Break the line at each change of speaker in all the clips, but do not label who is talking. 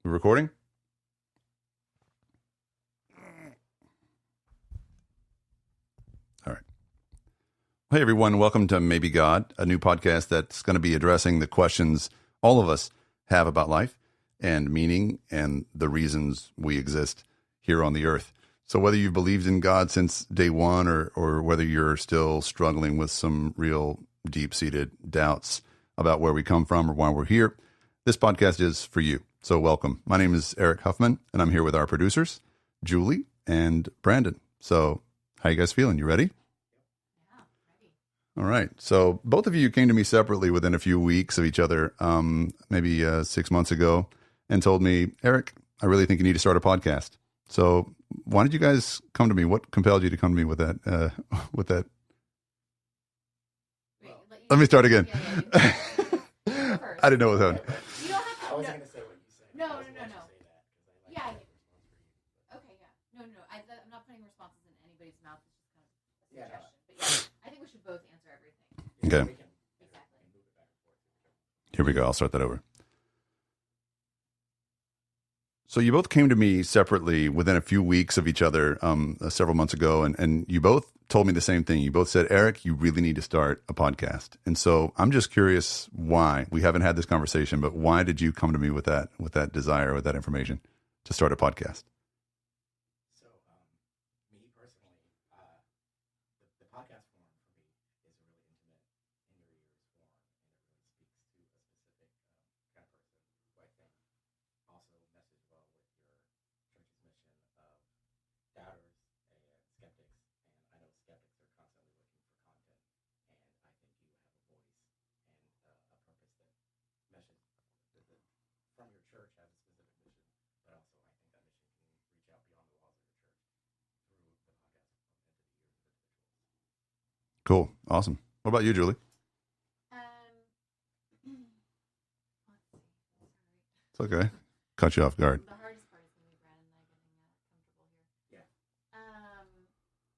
We're recording? All right. Hey, everyone. Welcome to Maybe God, a new podcast that's going to be addressing the questions all of us have about life and meaning and the reasons we exist here on the earth. So whether you've believed in God since day one or whether you're still struggling with some real deep-seated doubts about where we come from or why we're here, this podcast is for you. So welcome. My name is Eric Huffman, and I'm here with our producers, Julie and Brandon. So how you guys feeling? You ready?
Yeah, ready.
All right. So both of you came to me separately within a few weeks of each other, maybe 6 months ago, and told me, Eric, I really think you need to start a podcast. So why did you guys come to me? What compelled you to come to me with that?
Wait,
Let me start again.
Yeah.
I didn't know what was happening.
You don't have to.
I wasn't going to say what you said.
No.
I was going to say that because I
Yeah.
like the response for you.
Okay, yeah. No. I'm not putting responses in anybody's mouth. It's just kind of a
Yeah, no.
suggestion. But yeah, I think we should both answer everything.
Okay.
We can
Exactly.
move it back and forth.
Here we go. I'll start that over. So you both came to me separately within a few weeks of each other several months ago, and you both told me the same thing. You both said, Eric, you really need to start a podcast. And so I'm just curious why. We haven't had this conversation, but why did you come to me with that desire, with that information to start a podcast?
So, me personally, the podcast form for me is a really intimate, in your ears form, and it really speaks to a specific kind of person who I think also messes well with your church's mission of doubters and skeptics. And I know skeptics are constantly looking for content, and I think you have a voice and a purpose that meshes from your church has a specific mission, but also I think that mission can reach out beyond the walls of your church through the podcast into the ears of individuals.
Cool. Awesome. What about you, Julie?
Let's see. Sorry.
It's okay. Cut you off guard.
The hardest part is going to be Brandon and I getting comfortable here.
Yeah.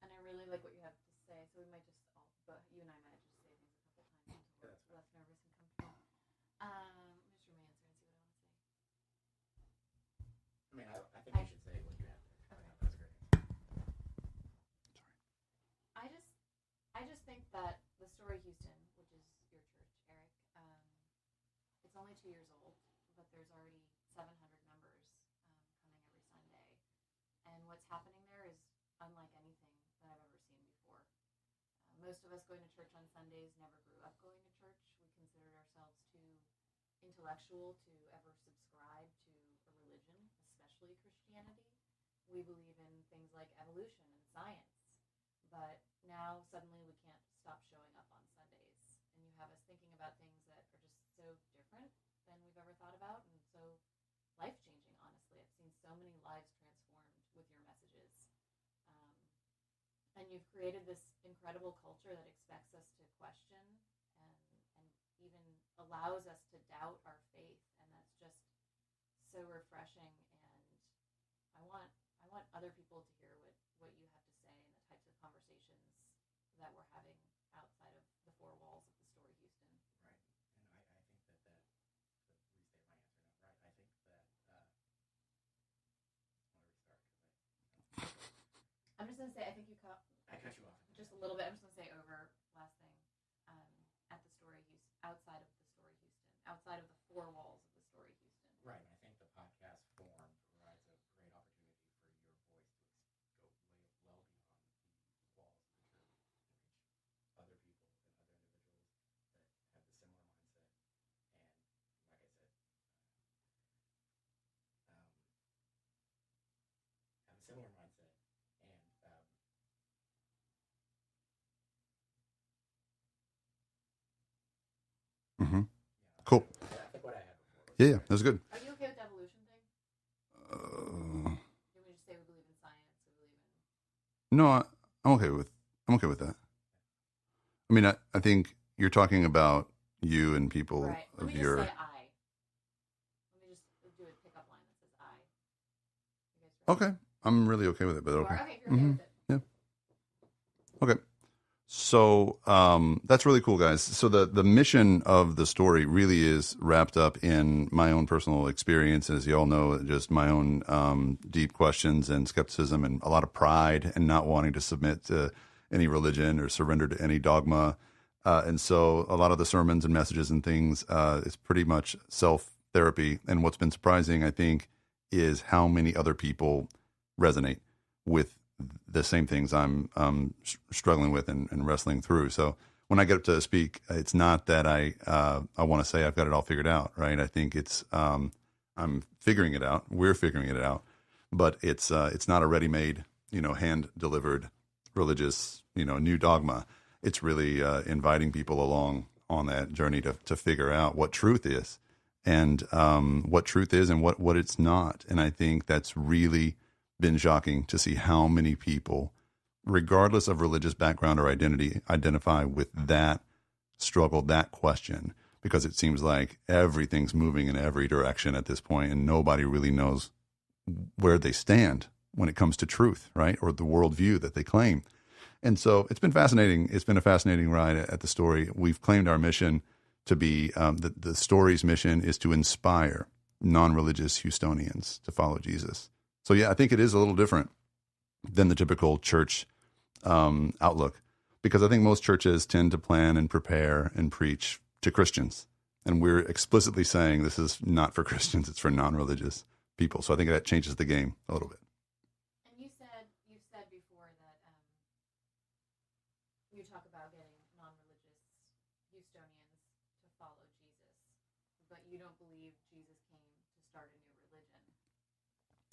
And I really like what you have to say, so we might just but you and I might just say things a couple times until
Yeah,
we're less nervous and comfortable. Just read my answer and see what I want to say.
I mean, I think you should say what you have there.
Okay.
That's great.
I just think that the Story Houston, which is your church, Eric, it's only 2 years old, but there's already 700 members coming every Sunday. And what's happening there is unlike anything that I've ever seen before. Most of us going to church on Sundays never grew up going to church. We considered ourselves too intellectual to ever subscribe to a religion, especially Christianity. We believe in things like evolution and science. But now suddenly we can't stop showing up on Sundays. And you have us thinking about things that are just so different than we've ever thought about and so life-changing, honestly. I've seen so many lives transformed with your messages. And you've created this incredible culture that expects us to question and even allows us to doubt our faith. And that's just so refreshing. And I want other people to hear what you have to say and the types of conversations that we're having outside of the four walls of the Story Houston.
Right. And I think that to restate my answer now, right? I think that, I want to restart because
I'm just going to say, I think you
I cut you off.
just a little bit. I'm just going to say over last thing at the Story Houston, outside of the Story Houston, outside of the four walls of the Story Houston.
Right. And I think the podcast form provides a great opportunity for your voice to go well beyond the walls of the church and reach other people and other individuals that have the similar mindset. And like I said, have a similar mindset and
Mm-hmm.
yeah,
Cool.
I think what I had before.
Yeah, that was good.
Are you okay with the evolution thing? Can we just say we believe in science? We believe in...
No, I'm okay with that. I mean, I think you're talking about you and people
Right. Let
of
me just
your.
say I. Let me just do a pickup line that says I. You guys ready?
Okay, I'm really okay with it, but
You
okay.
are? Okay, if you're okay with it.
Okay. So that's really cool, guys. So the mission of the story really is wrapped up in my own personal experience, as you all know, just my own deep questions and skepticism and a lot of pride and not wanting to submit to any religion or surrender to any dogma. And so a lot of the sermons and messages and things is pretty much self-therapy. And what's been surprising, I think, is how many other people resonate with the same things I'm struggling with and wrestling through. So when I get up to speak, it's not that I want to say I've got it all figured out, right? I think it's I'm figuring it out. We're figuring it out, but it's not a ready-made, hand-delivered religious, new dogma. It's really inviting people along on that journey to figure out what truth is and what truth is and what it's not. And I think that's really been shocking to see how many people, regardless of religious background or identity, identify with that struggle, that question, because it seems like everything's moving in every direction at this point, and nobody really knows where they stand when it comes to truth, right? Or the worldview that they claim. And so it's been fascinating. It's been a fascinating ride at the story. We've claimed our mission to be, the story's mission is to inspire non-religious Houstonians to follow Jesus. So yeah, I think it is a little different than the typical church outlook, because I think most churches tend to plan and prepare and preach to Christians. And we're explicitly saying this is not for Christians, it's for non-religious people. So I think that changes the game a little bit.
And you've said before that you talk about getting non-religious Houstonians to follow Jesus, but you don't believe Jesus came to start a new religion.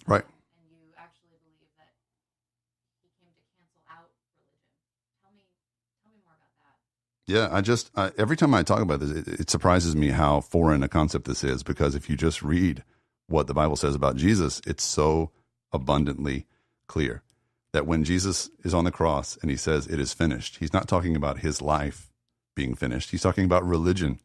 Right.
And you actually believe that he came to cancel out religion. Tell me more about that.
Yeah, every time I talk about this, it surprises me how foreign a concept this is, because if you just read what the Bible says about Jesus, it's so abundantly clear that when Jesus is on the cross and he says it is finished, he's not talking about his life being finished. He's talking about religion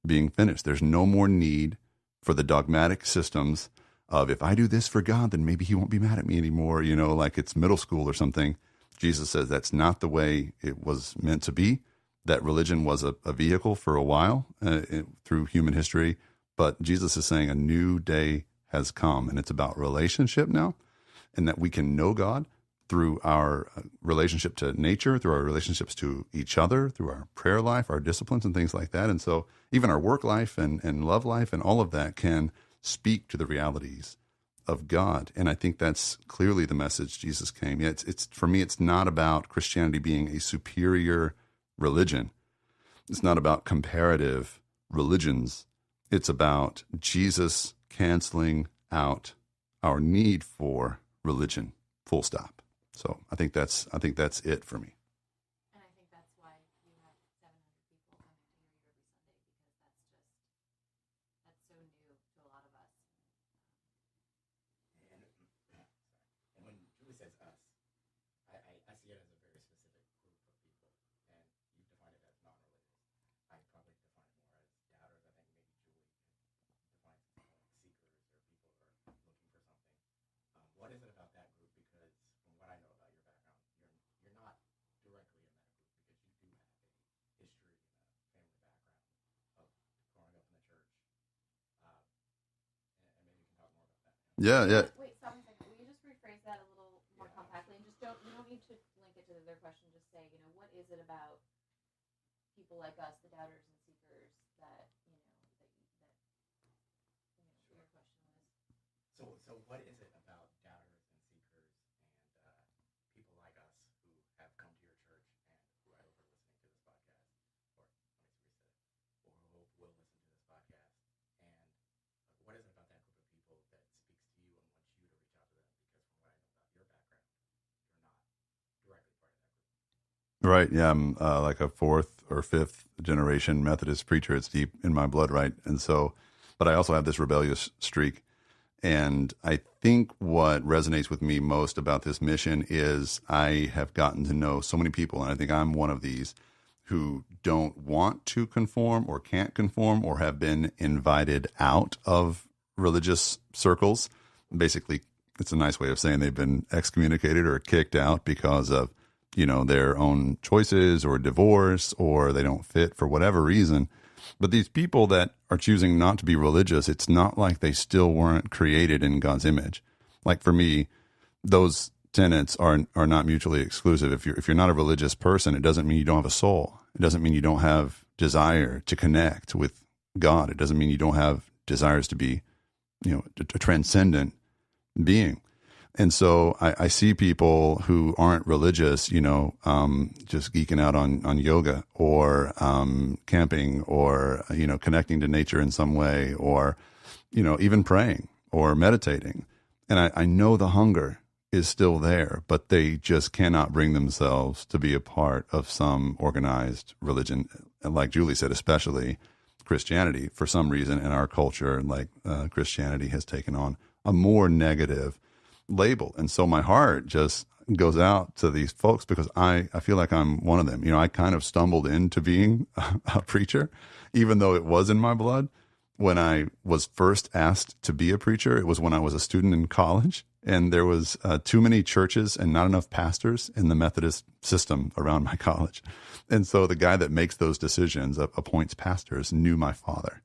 being finished. There's no more need for the dogmatic systems of, if I do this for God, then maybe he won't be mad at me anymore, like it's middle school or something. Jesus says that's not the way it was meant to be, that religion was a vehicle for a while through human history. But Jesus is saying a new day has come, and it's about relationship now, and that we can know God through our relationship to nature, through our relationships to each other, through our prayer life, our disciplines and things like that. And so even our work life and love life and all of that can speak to the realities of God. And I think that's clearly the message Jesus came. Yeah, it's for me, it's not about Christianity being a superior religion. It's not about comparative religions. It's about Jesus canceling out our need for religion, full stop. So I think that's it for me.
And I think that's why you have 700 people coming to hear you every Sunday, because that's so new to a lot of us.
And when Julie says us, I see it as a very specific group of people, and you've defined it as non-religious. I probably define it more as doubters. I think maybe Julie defines it more like seekers or people who are looking for something. What is it about that group? Because from what I know about your background, you're not directly in that group, because you do have a history and a family background of growing up in the church. And maybe you can talk more about that.
Yeah.
Wait, stop a second. Will you just rephrase that a little more compactly, and just you don't need to link it to their question. Just say, what is it about people like us, the doubters and seekers, that your question was?
So what is it about doubters and seekers and people like us who have come to your church and who are listening to this podcast, or let me reset it, or who will listen to this podcast, and what is it about that group of people that speaks to you and wants you to reach out to them? Because from what I know about your background, you're not directly part of that group.
Right. Yeah. I'm like a fourth or fifth generation Methodist preacher. It's deep in my blood, right? And so, but I also have this rebellious streak. And I think what resonates with me most about this mission is I have gotten to know so many people, and I think I'm one of these, who don't want to conform or can't conform or have been invited out of religious circles. Basically, it's a nice way of saying they've been excommunicated or kicked out because of their own choices or divorce, or they don't fit for whatever reason. But these people that are choosing not to be religious, it's not like they still weren't created in God's image. Like for me, those tenets are not mutually exclusive. If you're not a religious person, it doesn't mean you don't have a soul. It doesn't mean you don't have desire to connect with God. It doesn't mean you don't have desires to be, a transcendent being. And so I see people who aren't religious, just geeking out on yoga or camping or, connecting to nature in some way or, even praying or meditating. And I know the hunger is still there, but they just cannot bring themselves to be a part of some organized religion. And like Julie said, especially Christianity, for some reason in our culture, Christianity has taken on a more negative label. And so my heart just goes out to these folks because I feel like I'm one of them. I kind of stumbled into being a preacher, even though it was in my blood. When I was first asked to be a preacher, it was when I was a student in college, and there was too many churches and not enough pastors in the Methodist system around my college. And so the guy that makes those decisions, appoints pastors, knew my father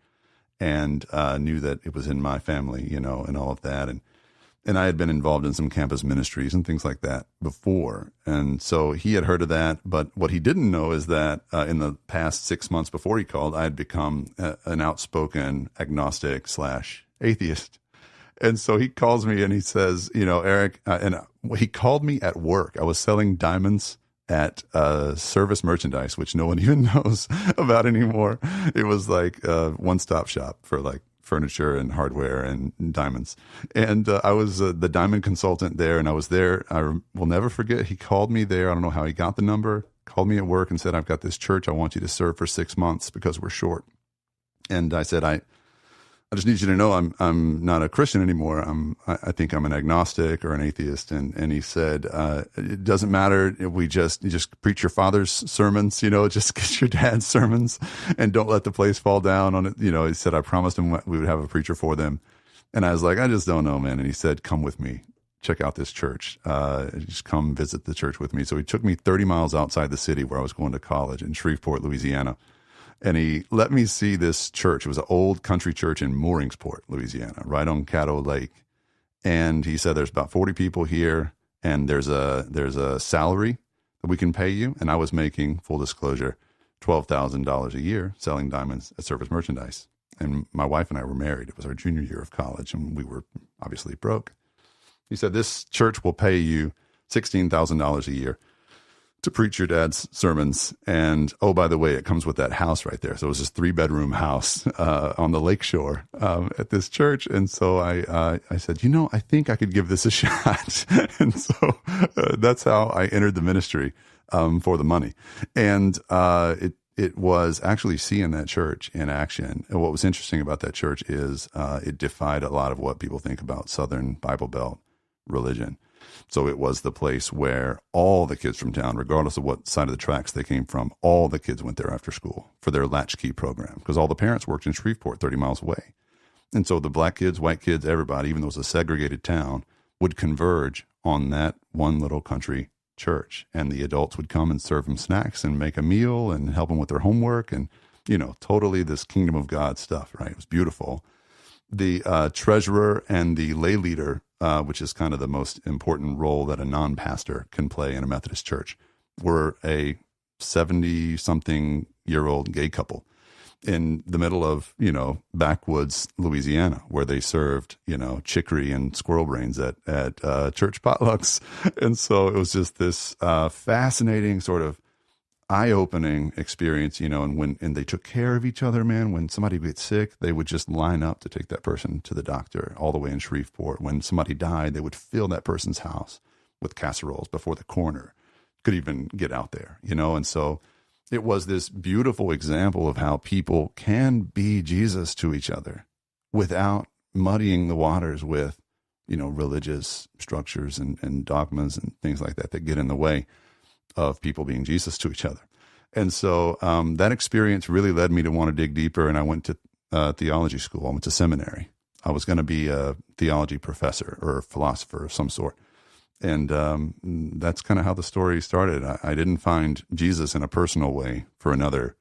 and knew that it was in my family, and all of that. And I had been involved in some campus ministries and things like that before. And so he had heard of that. But what he didn't know is that in the past 6 months before he called, I had become an outspoken agnostic/atheist. And so he calls me and he says, Eric, he called me at work. I was selling diamonds at Service Merchandise, which no one even knows about anymore. It was like a one-stop shop for furniture and hardware and diamonds. And I was the diamond consultant there, and I was there. I will never forget. He called me there. I don't know how he got the number, called me at work and said, I've got this church. I want you to serve for 6 months because we're short. And I said, I just need you to know I'm not a Christian anymore. I think I'm an agnostic or an atheist. And he said, it doesn't matter. You just preach your father's sermons, just get your dad's sermons and don't let the place fall down on it. He said, I promised him we would have a preacher for them. And I was like, I just don't know, man. And he said, come with me, check out this church. Just come visit the church with me. So he took me 30 miles outside the city where I was going to college in Shreveport, Louisiana. And he let me see this church. It was an old country church in Mooringsport, Louisiana, right on Caddo Lake. And he said, there's about 40 people here, and there's a salary that we can pay you. And I was making, full disclosure, $12,000 a year selling diamonds at Service Merchandise. And my wife and I were married. It was our junior year of college, and we were obviously broke. He said, this church will pay you $16,000 a year to preach your dad's sermons. And, oh, by the way, it comes with that house right there. So it was this 3-bedroom house on the lakeshore at this church. And so I said, I think I could give this a shot. And so that's how I entered the ministry for the money. And it was actually seeing that church in action. And what was interesting about that church is it defied a lot of what people think about Southern Bible Belt religion. So it was the place where all the kids from town, regardless of what side of the tracks they came from, all the kids went there after school for their latchkey program because all the parents worked in Shreveport, 30 miles away. And so the black kids, white kids, everybody, even though it was a segregated town, would converge on that one little country church. And the adults would come and serve them snacks and make a meal and help them with their homework and, totally this kingdom of God stuff, right? It was beautiful. The treasurer and the lay leader, which is kind of the most important role that a non-pastor can play in a Methodist church, were a 70-something-year-old gay couple in the middle of, backwoods Louisiana, where they served, chicory and squirrel brains at church potlucks. And so it was just this fascinating sort of eye-opening experience, and they took care of each other, man. When somebody would get sick, they would just line up to take that person to the doctor all the way in Shreveport. When somebody died, they would fill that person's house with casseroles before the coroner could even get out there, and so it was this beautiful example of how people can be Jesus to each other without muddying the waters with, religious structures and dogmas and things like that get in the way of people being Jesus to each other. And so that experience really led me to want to dig deeper, and I went to theology school. I went to seminary. I was going to be a theology professor or a philosopher of some sort. And that's kind of how the story started. I didn't find Jesus in a personal way for another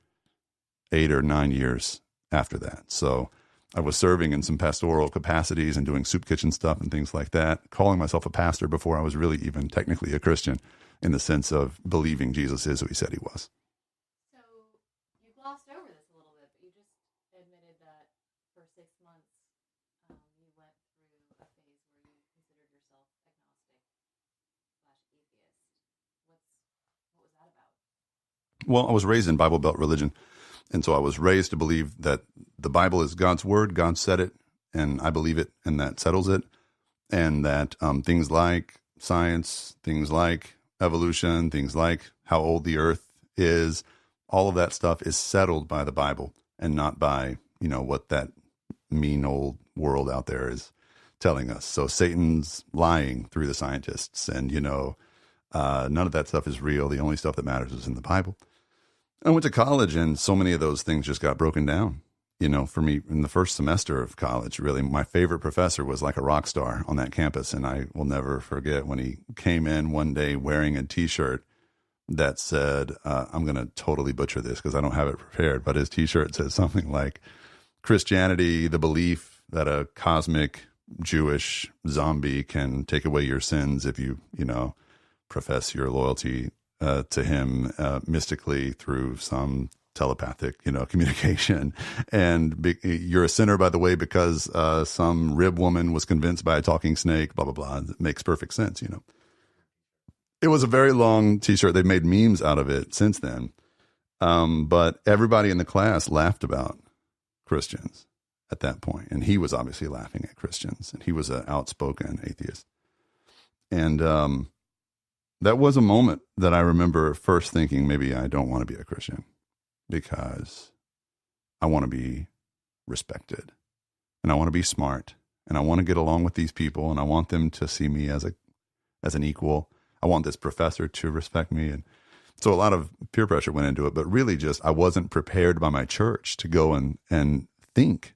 8 or 9 years after that. So I was serving in some pastoral capacities and doing soup kitchen stuff and things like that, calling myself a pastor before I was really even technically a Christian in the sense of believing Jesus is who he said he was.
So you glossed over this a little bit, but you just admitted that for 6 months you went through a phase where you considered yourself agnostic/atheist. What was that about?
Well, I was raised in Bible Belt religion. And so I was raised to believe that the Bible is God's word. God said it, and I believe it, and that settles it. And that things like science, things like evolution, things like how old the earth is, all of that stuff is settled by the Bible and not by, what that mean old world out there is telling us. So Satan's lying through the scientists, and, none of that stuff is real. The only stuff that matters is in the Bible. I went to college, and so many of those things just got broken down. For me, in the first semester of college, really, my favorite professor was like a rock star on that campus. And I will never forget when he came in one day wearing a T-shirt that said, I'm going to totally butcher this because I don't have it prepared, but his T-shirt said something like, Christianity, the belief that a cosmic Jewish zombie can take away your sins if you, profess your loyalty to him mystically through some telepathic, communication. And you're a sinner, by the way, because some rib woman was convinced by a talking snake, blah, blah, blah. It makes perfect sense, It was a very long T-shirt. They've made memes out of it since then. But everybody in the class laughed about Christians at that point. And he was obviously laughing at Christians. And he was an outspoken atheist. And that was a moment that I remember first thinking, maybe I don't want to be a Christian because I want to be respected and I want to be smart and I want to get along with these people and I want them to see me as an equal. I want this professor to respect me. And so a lot of peer pressure went into it, but really just I wasn't prepared by my church to go and think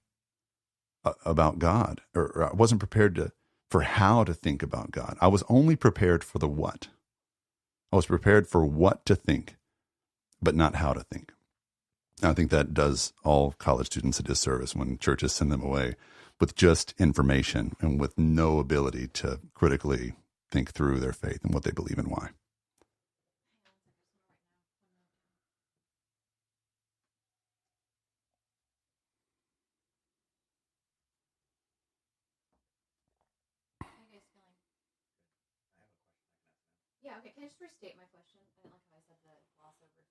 about God, or I wasn't prepared for how to think about God. I was only prepared for the what. I was prepared for what to think, but not how to think. I think that does all college students a disservice when churches send them away with just information and with no ability to critically think through their faith and what they believe and why.
Yeah, okay. Can I just restate my question? I didn't like how I said the gloss over thing.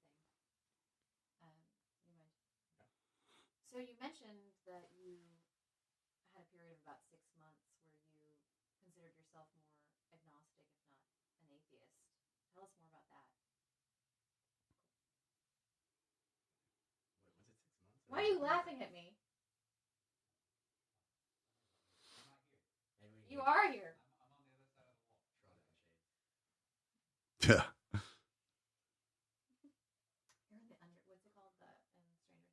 So you mentioned that you had a period of about 6 months where you considered yourself more agnostic, if not an atheist. Tell us more about that.
Was it 6 months?
Why are you laughing at me? You are here.
Yeah.
You're in the what's it called? In Stranger Things.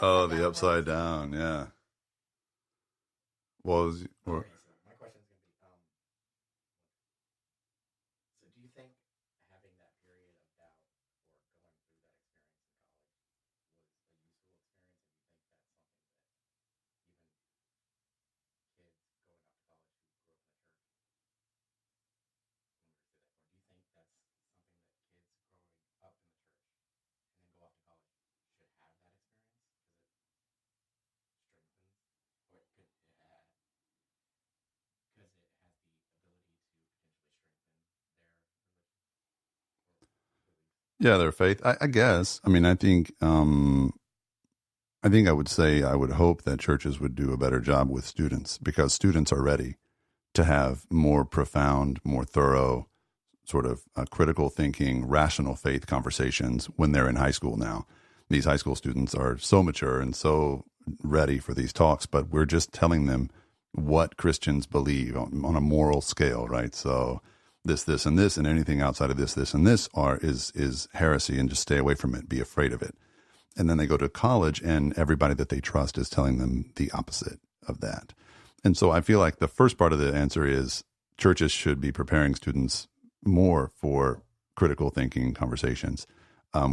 The upside down. Yeah. Well,
Okay, so my question is going to be, so do you think having that period of doubt or going through that experience in college was a useful experience, and you think that's something that even kids going off to college who grew up in the church, or do you think that's something that kids growing up in the church and then go off to college should have that experience because it strengthens, or it could because it has the ability to potentially strengthen their religion or beliefs?
yeah, their faith. I guess. I mean, I think I would say I would hope that churches would do a better job with students because students are ready to have more profound, more thorough, sort of critical thinking, rational faith conversations when they're in high school now. These high school students are so mature and so ready for these talks, but we're just telling them what Christians believe on a moral scale, right? So this, and this, and anything outside of this, and this is heresy, and just stay away from it, be afraid of it. And then they go to college, and everybody that they trust is telling them the opposite of that. And so I feel like the first part of the answer is churches should be preparing students more for critical thinking conversations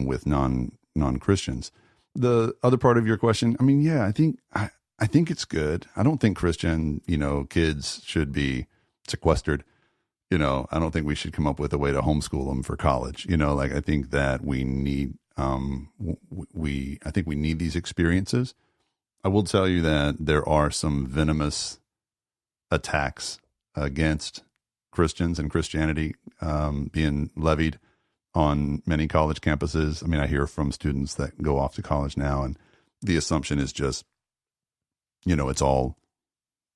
with non-Christians. The other part of your question, I mean, yeah, I think it's good. I don't think Christian, kids should be sequestered. I don't think we should come up with a way to homeschool them for college. I think that we need, I think we need these experiences. I will tell you that there are some venomous attacks against Christians and Christianity being levied on many college campuses. I mean, I hear from students that go off to college now, and the assumption is just, it's all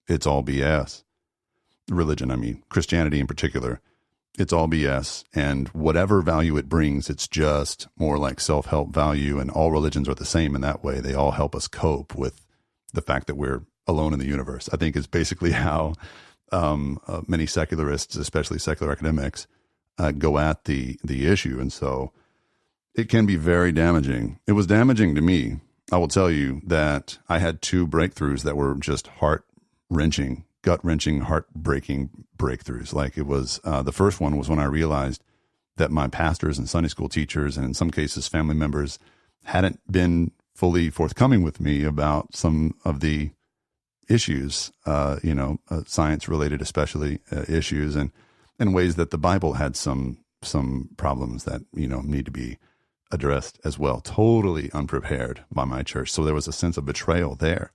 BS. Religion, I mean, Christianity in particular, it's all BS. And whatever value it brings, it's just more like self-help value. And all religions are the same in that way. They all help us cope with the fact that we're alone in the universe. I think is basically how many secularists, especially secular academics, go at the issue. And so it can be very damaging. It was damaging to me. I will tell you that I had 2 breakthroughs that were just heart-wrenching, gut-wrenching, heart-breaking breakthroughs. Like it was, the first one was when I realized that my pastors and Sunday school teachers, and in some cases family members, hadn't been fully forthcoming with me about some of the issues, science-related especially issues, and in ways that the Bible had some problems that, need to be addressed as well. Totally unprepared by my church. So there was a sense of betrayal there.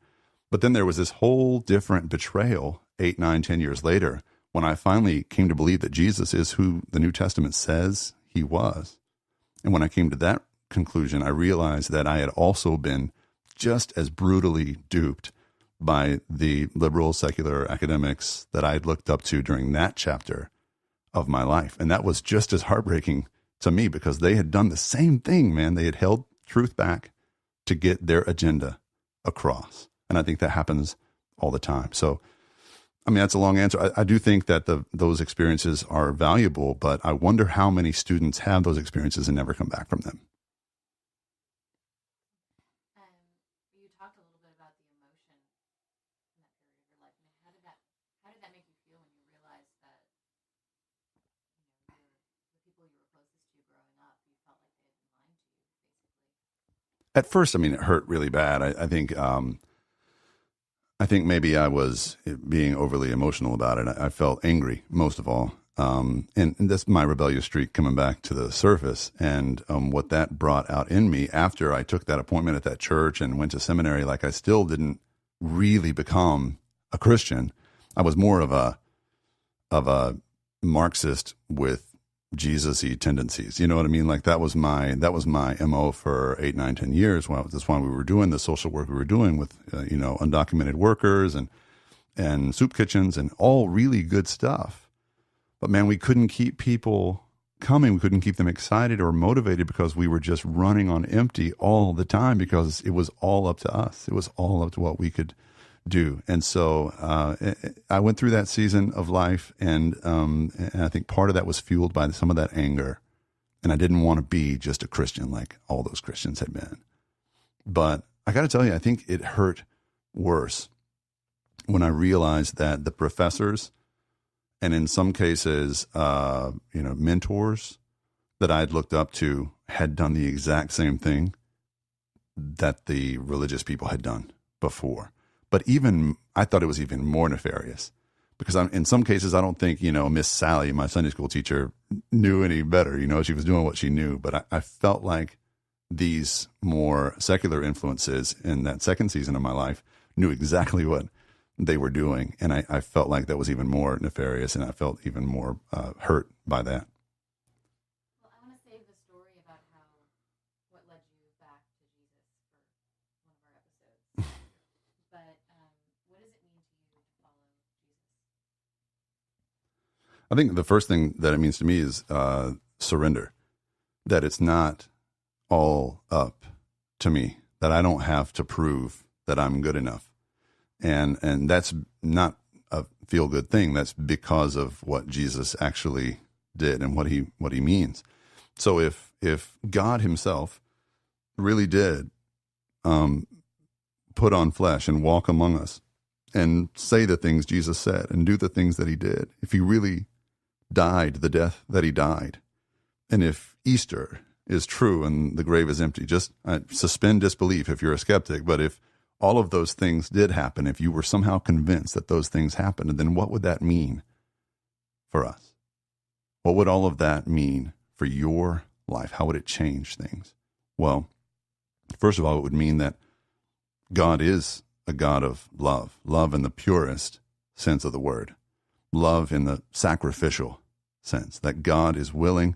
But then there was this whole different betrayal 8, 9, 10 years later when I finally came to believe that Jesus is who the New Testament says he was. And when I came to that conclusion, I realized that I had also been just as brutally duped by the liberal secular academics that I had looked up to during that chapter of my life. And that was just as heartbreaking to me because they had done the same thing, man. They had held truth back to get their agenda across. And I think that happens all the time. So, I mean, that's a long answer. I do think that those experiences are valuable, but I wonder how many students have those experiences and never come back from them.
You talked a little bit about the emotion in that period of your life. I mean, how did that make you feel when you realized that the people you were closest to growing up, you felt like they had been lying to you, basically?
At first, I mean, it hurt really bad. I think maybe I was being overly emotional about it. I felt angry most of all. And that's my rebellious streak coming back to the surface. And what that brought out in me after I took that appointment at that church and went to seminary, like I still didn't really become a Christian. I was more of a Marxist with Jesus-y tendencies. You know what I mean? Like that was my MO for 8, 9, 10 years. Well, that's why we were doing the social work we were doing with, undocumented workers and soup kitchens and all really good stuff. But man, we couldn't keep people coming. We couldn't keep them excited or motivated because we were just running on empty all the time because it was all up to us. It was all up to what we could do. And so I went through that season of life, and I think part of that was fueled by some of that anger. And I didn't want to be just a Christian like all those Christians had been. But I got to tell you, I think it hurt worse when I realized that the professors, and in some cases, mentors that I had looked up to had done the exact same thing that the religious people had done before. But I thought it was even more nefarious because in some cases, I don't think, Miss Sally, my Sunday school teacher, knew any better. She was doing what she knew. But I felt like these more secular influences in that second season of my life knew exactly what they were doing. And I felt like that was even more nefarious, and I felt even more hurt by that.
Well, I want to save the story about what led you back to Jesus for one of our episodes. But what does it mean to you to follow Jesus?
I think the first thing that it means to me is surrender, that it's not all up to me, that I don't have to prove that I'm good enough. And that's not a feel-good thing. That's because of what Jesus actually did and what he means. So if God himself really did put on flesh and walk among us and say the things Jesus said and do the things that he did, if he really died the death that he died, and if Easter is true and the grave is empty, just suspend disbelief if you're a skeptic, but if all of those things did happen, if you were somehow convinced that those things happened, then what would that mean for us? What would all of that mean for your life? How would it change things? Well, first of all, it would mean that God is a God of love, love in the purest sense of the word, love in the sacrificial sense, that God is willing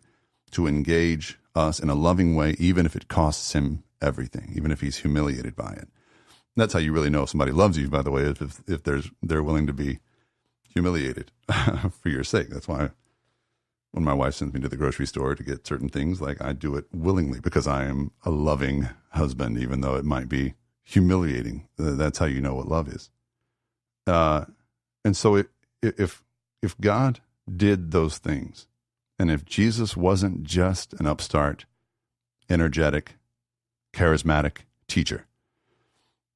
to engage us in a loving way, even if it costs him everything, even if he's humiliated by it. That's how you really know if somebody loves you, by the way, if they're willing to be humiliated for your sake. That's why when my wife sends me to the grocery store to get certain things, like, I do it willingly because I am a loving husband, even though it might be humiliating. That's how you know what love is. And so if God did those things, and if Jesus wasn't just an upstart, energetic, charismatic teacher,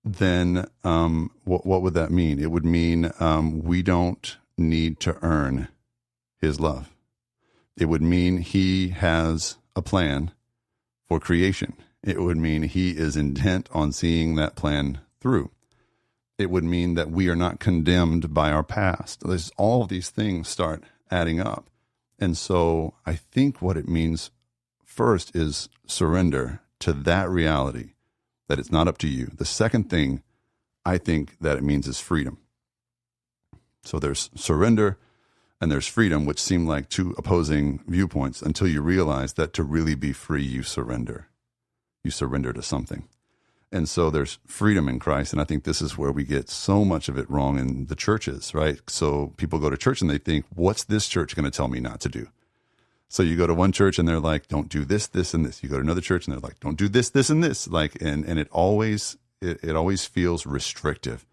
then what would that mean? It would mean we don't need to earn his love. It would mean he has a plan for creation. It would mean he is intent on seeing that plan through. It would mean that we are not condemned by our past. All of these things start adding up. And so I think what it means first is surrender to that reality, that it's not up to you. The second thing I think that it means is freedom. So there's surrender and there's freedom, which seem like two opposing viewpoints until you realize that to really be free, you surrender. You surrender to something. And so there's freedom in Christ. And I think this is where we get so much of it wrong in the churches, right? So people go to church and they think, what's this church going to tell me not to do? So you go to one church and they're like, don't do this, this, and this. You go to another church and they're like, don't do this, this, and this. Like, and it always feels restrictive.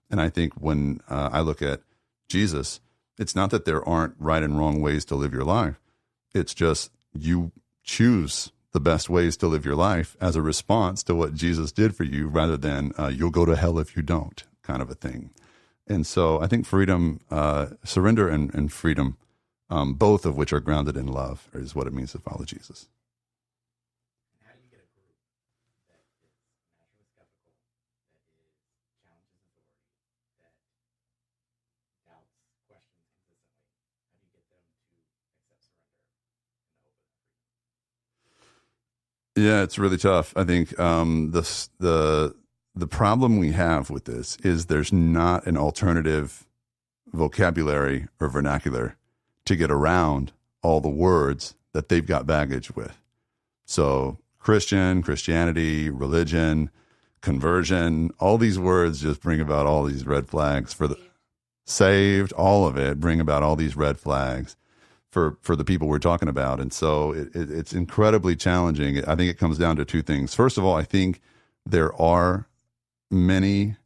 And I think when I look at Jesus, it's not that there aren't right and wrong ways to live your life. It's just you choose the best ways to live your life as a response to what Jesus did for you, rather than you'll go to hell if you don't, kind of a thing. And so I think freedom, surrender and freedom, both of which are grounded in love, is what it means to follow Jesus.
How do you get a group that is naturally skeptical, that challenges authority, that doubts, questions consistently? How do you get them to accept surrender in the hope of freedom?
Yeah, it's really tough. I think the problem we have with this is there's not an alternative vocabulary or vernacular to get around all the words that they've got baggage with. So Christianity, religion, conversion, all these words just bring about all these red flags for the saved, all of it bring about all these red flags for the people we're talking about. And so it's incredibly challenging. I think it comes down to two things. First of all, I think there are many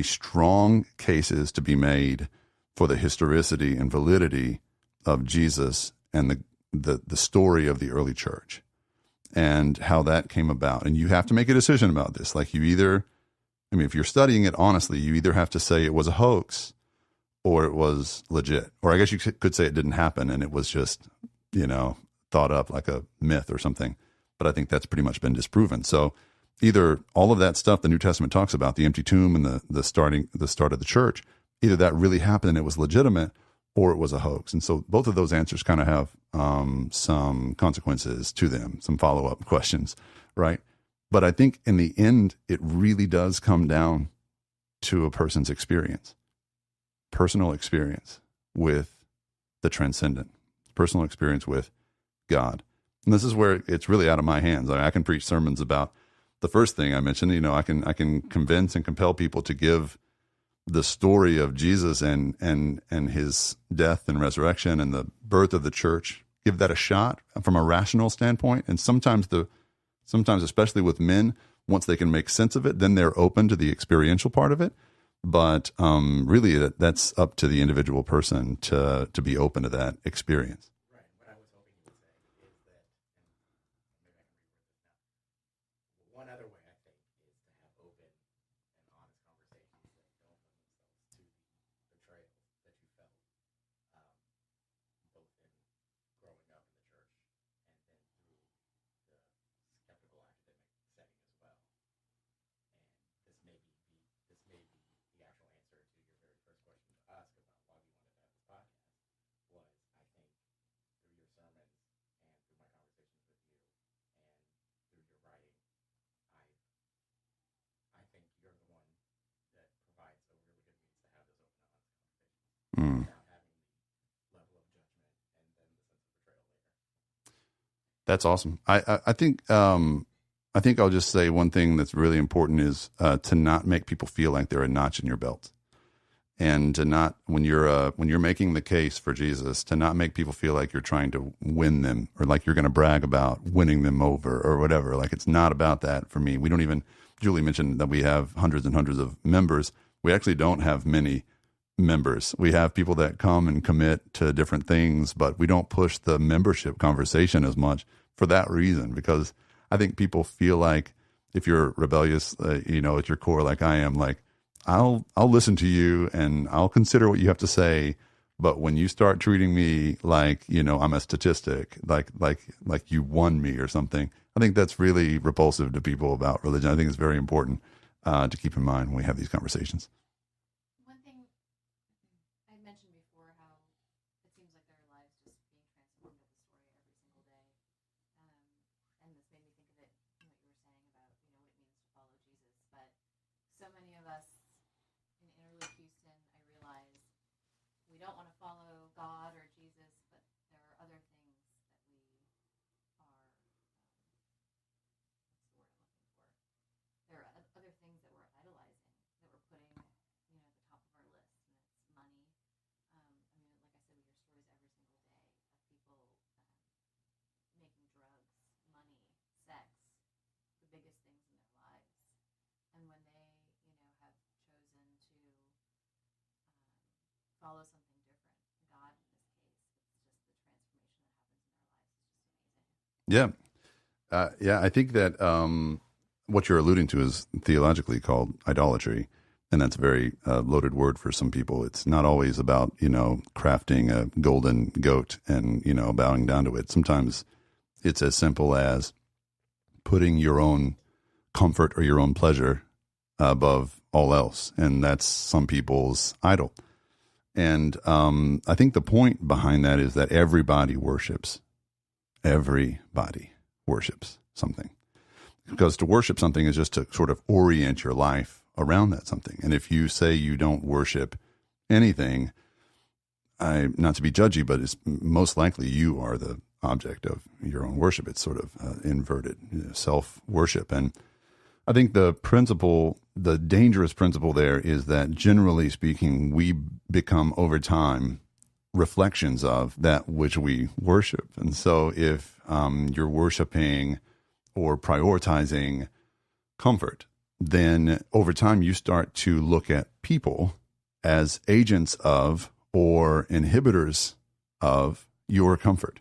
strong cases to be made for the historicity and validity of Jesus and the story of the early church and how that came about. And you have to make a decision about this. Like, if you're studying it honestly, you either have to say it was a hoax or it was legit. Or I guess you could say it didn't happen and it was just, thought up like a myth or something. But I think that's pretty much been disproven. So either all of that stuff the New Testament talks about, the empty tomb and the start of the church, either that really happened and it was legitimate, or it was a hoax. And so both of those answers kind of have some consequences to them, some follow-up questions, right? But I think in the end, it really does come down to a person's experience, personal experience with the transcendent, personal experience with God. And this is where it's really out of my hands. I can preach sermons about the first thing I mentioned. I can convince and compel people to give the story of Jesus and his death and resurrection and the birth of the church, give that a shot from a rational standpoint. And sometimes especially with men, once they can make sense of it, then they're open to the experiential part of it. But really, that's up to the individual person to be open to that experience.
Right. What I was hoping you would say is that, and maybe I can reword this now. One other way I think is to have open and honest conversations that
Mm.
without having the level of judgment and then the sense of betrayal later.
That's awesome. I think I'll just say one thing that's really important is to not make people feel like they're a notch in your belt, and to not when you're making the case for Jesus, to not make people feel like you're trying to win them or like you're going to brag about winning them over or whatever. Like, it's not about that for me. We don't even. Julie mentioned that we have hundreds and hundreds of members. We actually don't have many members. We have people that come and commit to different things, but we don't push the membership conversation as much for that reason, because I think people feel like if you're rebellious, at your core, like I am, like I'll listen to you and I'll consider what you have to say. But when you start treating me like, I'm a statistic, like you won me or something, I think that's really repulsive to people about religion. I think it's very important to keep in mind when we have these conversations.
One thing I mentioned before, how it seems like their lives just being transformed with the story every single day. And this made me think of it, what you were saying about, what it means to follow Jesus. But so many of us in Interloop Houston, I realize we don't want to follow God or Jesus, but there are other things that we are, what's the word I'm looking for? There are other things that we're idolizing, that we're putting, at the top of our list, and it's money. Like I said, we hear stories every single day of people making drugs, money, sex, the biggest things in their lives. And when they, have chosen to follow something different, God in this case, it's just the transformation that happens in their lives is just amazing.
Yeah. I think that what you're alluding to is theologically called idolatry. And that's a very loaded word for some people. It's not always about, crafting a golden goat and, bowing down to it. Sometimes it's as simple as putting your own comfort or your own pleasure above all else. And that's some people's idol. And I think the point behind that is that everybody worships. Everybody worships something. Because to worship something is just to sort of orient your life around that something. And if you say you don't worship anything, not to be judgy, but it's most likely you are the object of your own worship. It's sort of inverted self-worship. And I think the dangerous principle there is that generally speaking, we become over time reflections of that which we worship. And so if you're worshiping or prioritizing comfort, then over time you start to look at people as agents of or inhibitors of your comfort,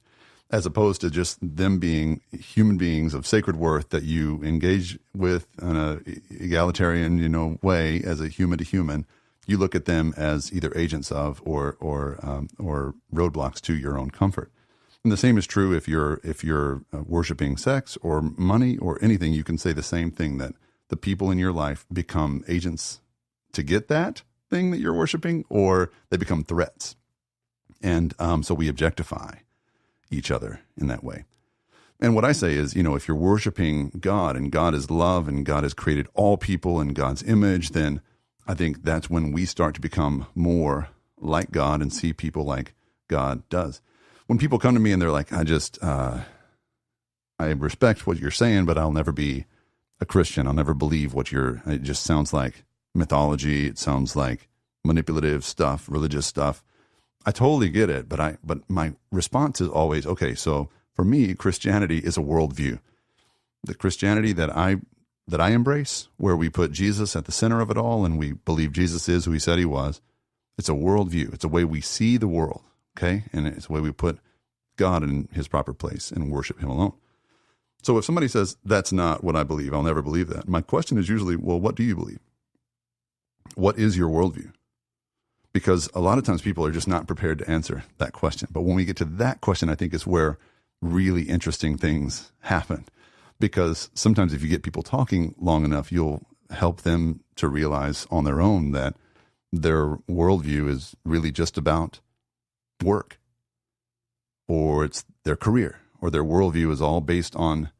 as opposed to just them being human beings of sacred worth that you engage with in an egalitarian, way as a human to human. You look at them as either agents of or roadblocks to your own comfort. And the same is true if you're worshiping sex or money or anything. You can say the same thing, that the people in your life become agents to get that thing that you're worshiping, or they become threats. And so we objectify each other in that way. And what I say is, if you're worshiping God and God is love and God has created all people in God's image, then I think that's when we start to become more like God and see people like God does. When people come to me and they're like, I respect what you're saying, but I'll never be a Christian. I'll never believe it just sounds like mythology. It sounds like manipulative stuff, religious stuff. I totally get it, but my response is always, okay, so for me, Christianity is a worldview. The Christianity that I embrace, where we put Jesus at the center of it all and we believe Jesus is who he said he was, it's a worldview. It's a way we see the world, okay? And it's a way we put God in his proper place and worship him alone. So if somebody says, that's not what I believe, I'll never believe that, my question is usually, well, what do you believe? What is your worldview? Because a lot of times people are just not prepared to answer that question. But when we get to that question, I think is where really interesting things happen. Because sometimes if you get people talking long enough, you'll help them to realize on their own that their worldview is really just about work, or it's their career, or their worldview is all based on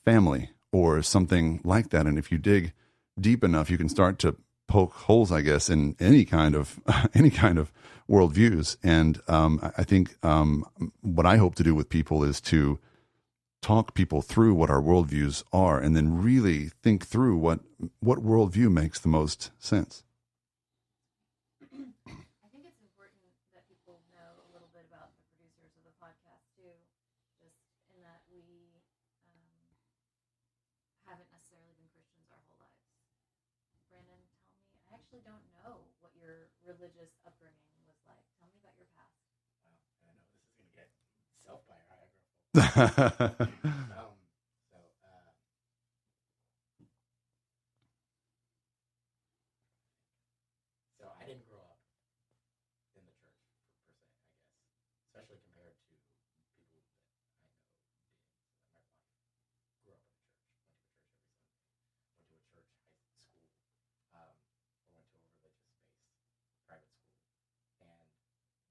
family or something like that. And if you dig deep enough, you can start to poke holes, I guess, in any kind of any kind of worldviews. And I think what I hope to do with people is to talk people through what our worldviews are, and then really think through what worldview makes the most sense.
I think it's important that people know a little bit about the producers of the podcast too, just in that we haven't necessarily been Christians our whole lives. Brandon, tell me, I actually don't know what your religious upbringing was like. Tell me about your past.
Wow, I know this is going to get self-biographical. So I didn't grow up in the church per se, I guess, especially compared to people that I know did. My wife grew up in the church, went to a church every Sunday, went to a church high school, or went to a religious-based private school, and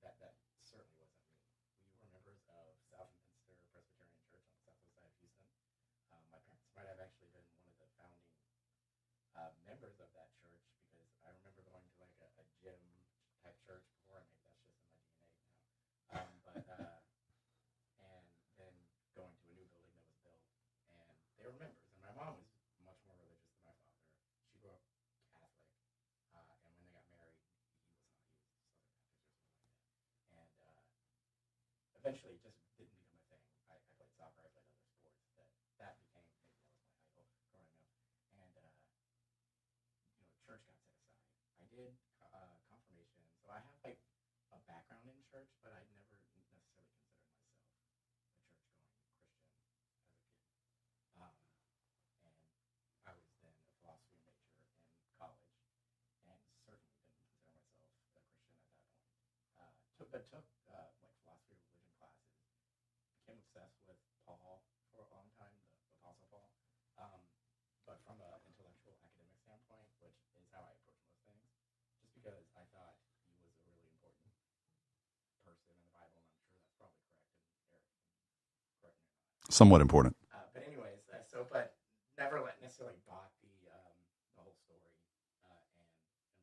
that certainly wasn't me. We were members of Southeastern Presbyterian Church on the southwest side of Houston. My parents might have actually been one of the founding members of that church, because I remember going to like a gym type church before, and maybe that's just in my DNA now. And then going to a new building that was built, and they were members. And my mom was much more religious than my father. She grew up Catholic, and when they got married, he was Southern Baptist or something like that. And eventually, it just didn't become a thing. I played soccer, I played other sports. That became, maybe that was my idol growing up. And church got set aside. I did confirmation, so I have like a background in church, but I never necessarily considered myself a church-going Christian as a kid. And I was then a philosophy major in college, and certainly didn't consider myself a Christian at that point. Took like philosophy of religion classes. Became obsessed with Paul for a long time, the Apostle Paul. But from an intellectual academic standpoint, which is how I approach most things, just because I thought he was a really important person in the Bible, and I'm sure that's probably correct, and Eric can correct me or not.
Somewhat important.
But anyways, but never necessarily bought the whole story, and in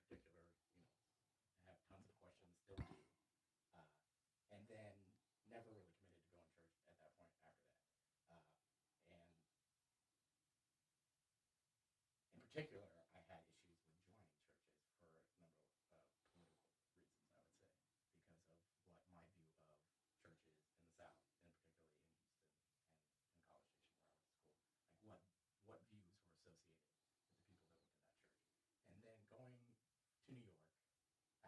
particular, I have tons of questions, still do, and then never really committed to going to church at that point after that. And in particular, I had issues with joining churches for a number of political reasons, I would say, because of what my view of churches in the South, and particularly in Houston and College Station where I went to school, like what views were associated with the people that went to that church. And then going to New York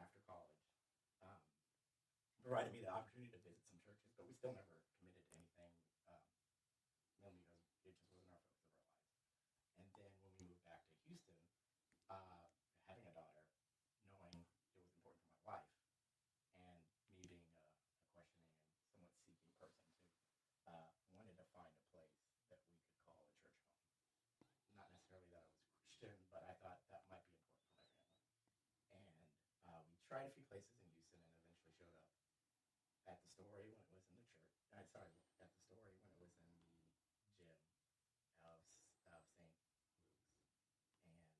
after college provided me the opportunity to visit some churches, but we still never committed to anything, mainly because it just wasn't our focus of our lives. And then when we moved back to Houston, having a daughter, knowing it was important for my wife, and me being a questioning and somewhat seeking person too, wanted to find a place that we could call a church home. Not necessarily that I was Christian, but I thought that might be important for my family. And we tried a few places in Houston, and eventually showed up at the Story when it was in the church. At the Story when it was in the gym of St. Luke's.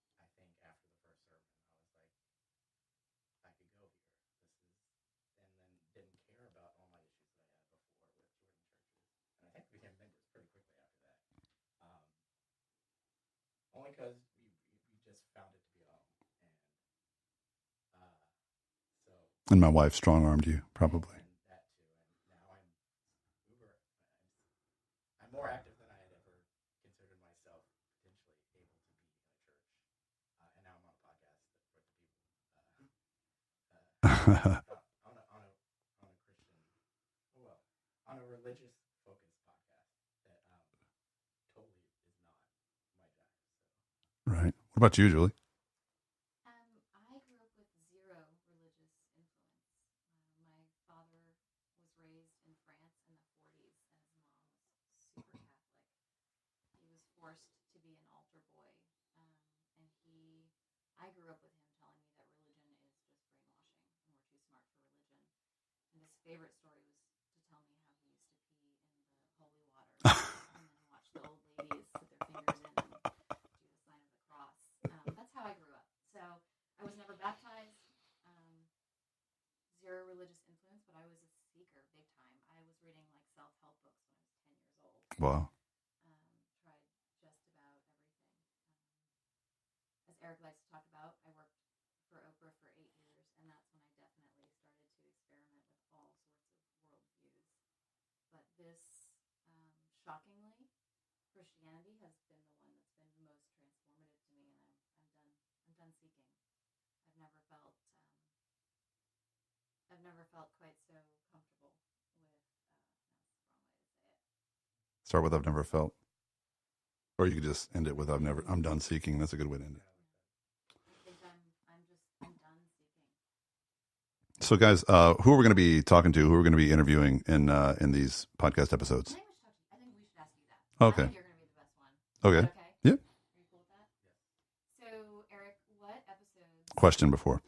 And I think after the first sermon, I was like, I could go here. And then didn't care about all my issues that I had before with joining churches. And I think we became members pretty quickly after that. Only because we just found it to be a home.
And my wife strong-armed you, probably.
And that too. And now I'm more active than I had ever considered myself potentially able to be in a church. And now I'm on a podcast with the people. on a Christian, on a religious focused podcast that totally is not my job. So.
Right. What about you, Julie?
I grew up with zero religious influence. My father was raised in France in the 40s, and his mom was super Catholic. He was forced to be an altar boy, I grew up with him telling me that religion is just brainwashing, and we're too smart for religion. And his favorite story was to tell me how he used to pee in the holy water and then watch the old ladies put their fingers in and do the sign of the cross. That's religious influence, but I was a seeker big time. I was reading like self-help books when I was 10 years old.
Wow.
Tried just about everything. As Eric likes to talk about, I worked for Oprah for 8 years, and that's when I definitely started to experiment with all sorts of worldviews. But this, shockingly, Christianity has been the one that's been most transformative to me, and I'm done seeking. I've never felt quite so comfortable with. That's the wrong way to say it.
Start with I've never felt. Or you could just end it with I'm done seeking. That's a good way to end it.
I think I'm done seeking.
So guys, who are we going to be talking to? Who are we going to be interviewing in these podcast episodes?
I think we should ask you that.
Okay.
I think you're going to be the best one.
Okay.
Okay.
Yeah.
Are you cool with that? So, Eric, what episodes?
Question before.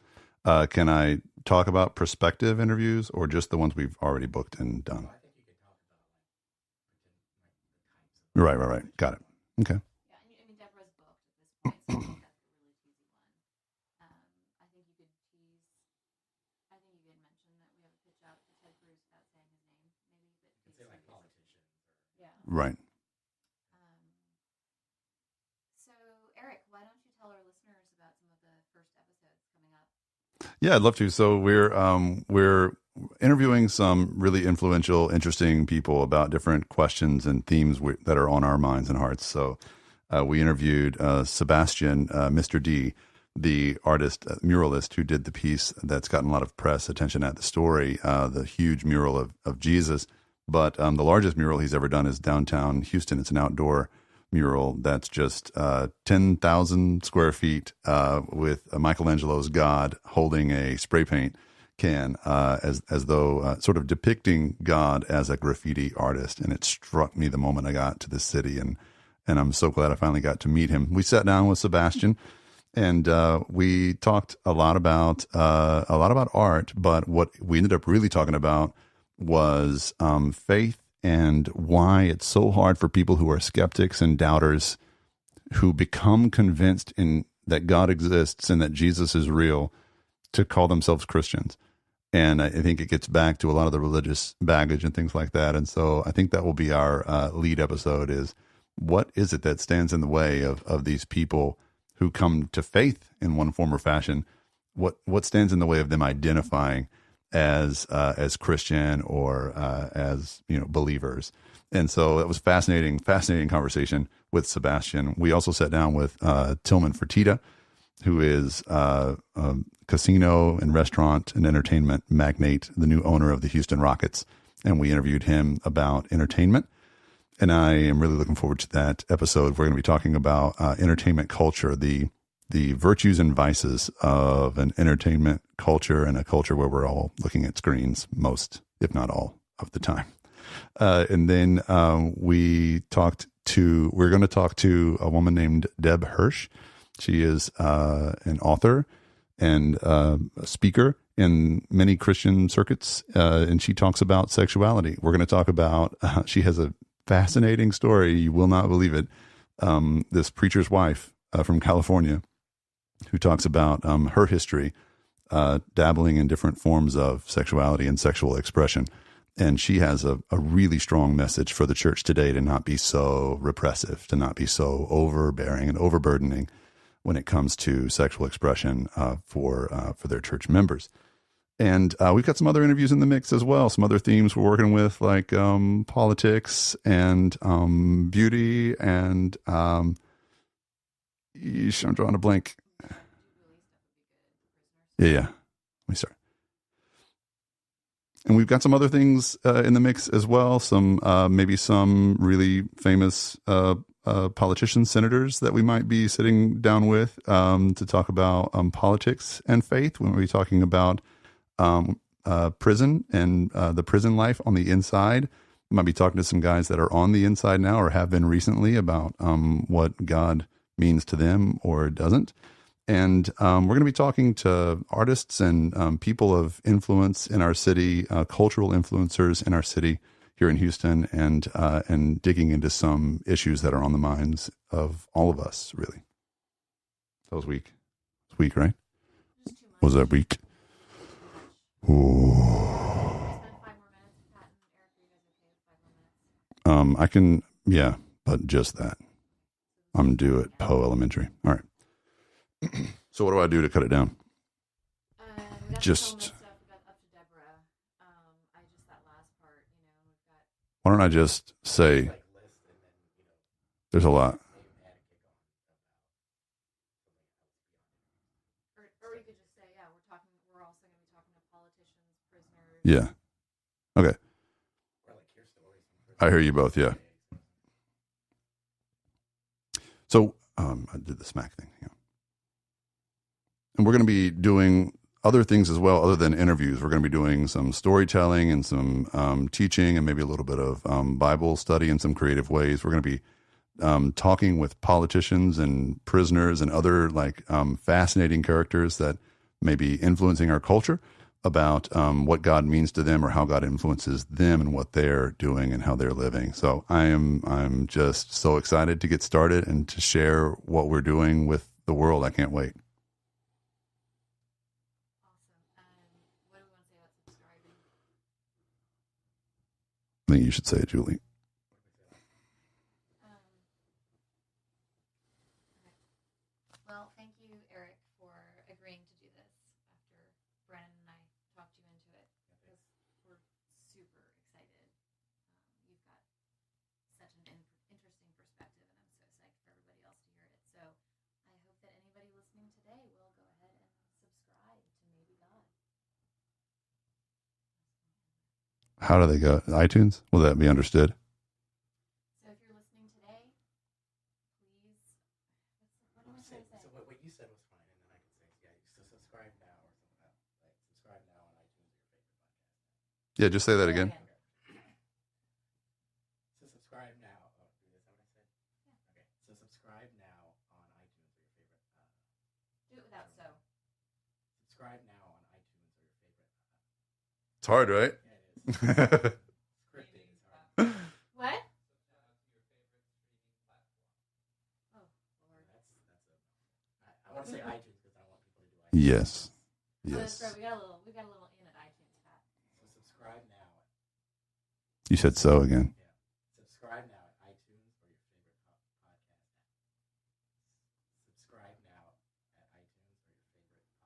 Can I talk about prospective interviews or just the ones we've already booked and done?
I think you could talk about the types of.
Right. Got it. Okay.
Yeah, I mean, Deborah's booked at this point, so I think that's a really cheesy one. I think you could tease. I think you could mention that we have a pitch out to Ted Cruz without saying his name, maybe. But
You could say like politicians or.
Yeah.
Right.
So, Eric, why don't you tell our listeners about some of the first episodes coming up?
Yeah, I'd love to. So we're interviewing some really influential, interesting people about different questions and themes that are on our minds and hearts. So we interviewed Sebastian, Mr. D, the artist, muralist who did the piece that's gotten a lot of press attention at the story, the huge mural of Jesus. But the largest mural he's ever done is downtown Houston. It's an outdoor mural that's just 10,000 square feet with Michelangelo's God holding a spray paint can as though sort of depicting God as a graffiti artist. And it struck me the moment I got to this city, and I'm so glad I finally got to meet him. We sat down with Sebastian, and we talked a lot about art, but what we ended up really talking about was faith and why it's so hard for people who are skeptics and doubters who become convinced that God exists and that Jesus is real to call themselves Christians. And I think it gets back to a lot of the religious baggage and things like that. And so I think that will be our lead episode is what is it that stands in the way of these people who come to faith in one form or fashion? What stands in the way of them identifying as Christian or as believers? And so it was fascinating conversation with Sebastian. We also sat down with Tillman Fertitta, who is a casino and restaurant and entertainment magnate, the new owner of the Houston Rockets, and we interviewed him about entertainment. And I am really looking forward to that episode. We're going to be talking about entertainment culture, the virtues and vices of an entertainment culture and a culture where we're all looking at screens most, if not all, of the time. And then we're going to talk to a woman named Deb Hirsch. She is an author and a speaker in many Christian circuits, and she talks about sexuality. We're going to talk about, she has a fascinating story. You will not believe it. This preacher's wife from California who talks about her history, dabbling in different forms of sexuality and sexual expression. And she has a really strong message for the church today to not be so repressive, to not be so overbearing and overburdening when it comes to sexual expression for their church members. And we've got some other interviews in the mix as well, some other themes we're working with, like politics and beauty and I'm drawing a blank. Yeah. Let me start. And we've got some other things in the mix as well. Some maybe some really famous politicians, senators that we might be sitting down with to talk about politics and faith. When we're talking about prison and the prison life on the inside, we might be talking to some guys that are on the inside now or have been recently about what God means to them or doesn't. And we're going to be talking to artists and people of influence in our city, cultural influencers in our city here in Houston, and digging into some issues that are on the minds of all of us, really. That was weak. It's weak, right? Was that weak? Ooh. I can, yeah, but just that. I'm due at Poe Elementary. All right. So what do I do to cut it down?
We got
Just-
the stuff. We got up to Deborah. I just that last part. We've got.
Why don't I just say
Like list and then
there's a lot?
maybe add a kick on about
Or you could just say, yeah, we're also going to be talking to politicians, prisoners.
Yeah. Okay.
or like hear stories from
I hear you both. Yeah. So I did the smack thing. Yeah. And we're going to be doing other things as well, other than interviews. We're going to be doing some storytelling and some teaching and maybe a little bit of Bible study in some creative ways. We're going to be talking with politicians and prisoners and other fascinating characters that may be influencing our culture about what God means to them or how God influences them and what they're doing and how they're living. So I'm just so excited to get started and to share what we're doing with the world. I can't wait.
Awesome. What do we want to say about subscribing?
I think you should say it, Julie.
Well, thank you, Eric, for agreeing to do this after Brennan and I talked you into it, because we're super excited. You've got such an interesting perspective, and I'm so psyched for everybody else to hear it. So I hope that anybody listening today will go ahead and subscribe to Maybe God.
How do they go? iTunes? Will that be understood?
So if you're listening today, please, what am I trying to say?
So what you said was fine, and then I can say, yeah, so subscribe now or something else. Like subscribe now on iTunes or your favorite podcast.
Yeah, just say that again.
So subscribe now. Oh, is that what I said?
Yeah.
Okay. So subscribe now on iTunes or your favorite.
Do it without so.
Subscribe now on iTunes or your favorite.
It's hard, right?
Yeah, it is. Scripting is hard.
What? Oh, Lord.
I want to say iTunes because I want people to do iTunes.
Yes.
Oh, that's
Yes.
right. We got a little in at iTunes, Pat.
So subscribe now.
You said so again.
Yeah. Subscribe now at iTunes or your favorite podcast app. Subscribe now at iTunes or your favorite podcast app.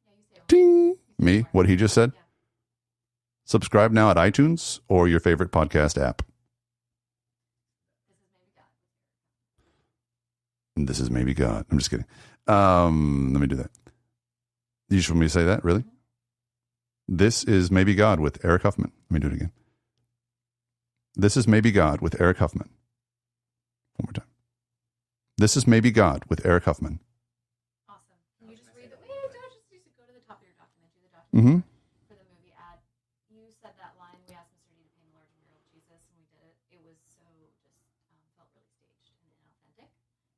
Yeah, you say it.
Ding. Me? What he just said?
Yeah.
Subscribe now at iTunes or your favorite podcast app.
This is Maybe God.
This is Maybe God. I'm just kidding. Let me do that. You just want me to say that? Really? This is Maybe God with Eric Huffman. Let me do it again. This is Maybe God with Eric Huffman. One more time. This is Maybe God with Eric Huffman.
Awesome. Can you just read the... Wait, don't just go to the top of your document. Do the document
Mm-hmm.
for the movie ad. You said that line, we asked Mr. D to paint a large mural of Jesus, and we did it. It was so just felt really staged and inauthentic.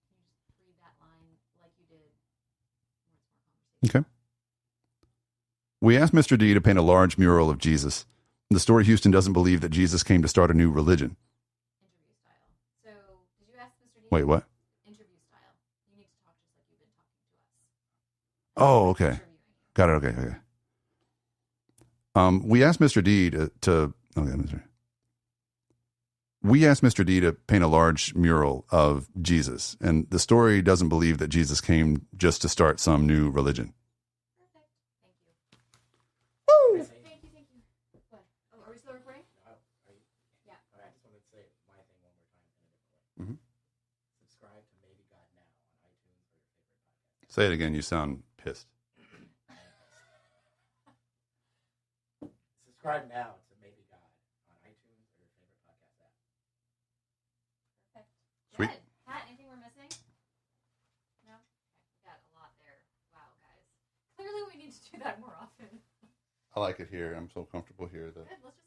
Can you just read that line like you did when it's more conversation?
Okay. We asked Mr. D to paint a large mural of Jesus. The story Houston doesn't believe that Jesus came to start a new religion.
Interview style. So, did you ask Mr. D?
Wait, what?
Interview style. You need to talk just like you've been talking to us.
Oh, okay.
Interviewing you.
Got it. Okay. We asked Mr. D to okay, Mr. We asked Mr. D to paint a large mural of Jesus, and the story doesn't believe that Jesus came just to start some new religion.
Perfect. Thank you.
Woo!
Thank you. What? Oh, are we still recording?
No, are you?
Yeah.
Okay, I just wanted to say my thing one more time in a different way.
Mhm.
Subscribe to Maybe God now on iTunes or your favorite podcast.
Say it again. You sound pissed.
Subscribe now to Maybe God on iTunes or your favorite podcast app.
Perfect.
Sweet.
Good. Pat, anything we're missing? No? Okay, we got a lot there. Wow, guys. Clearly we need to do that more often.
I like it here. I'm so comfortable here that
Good. Let's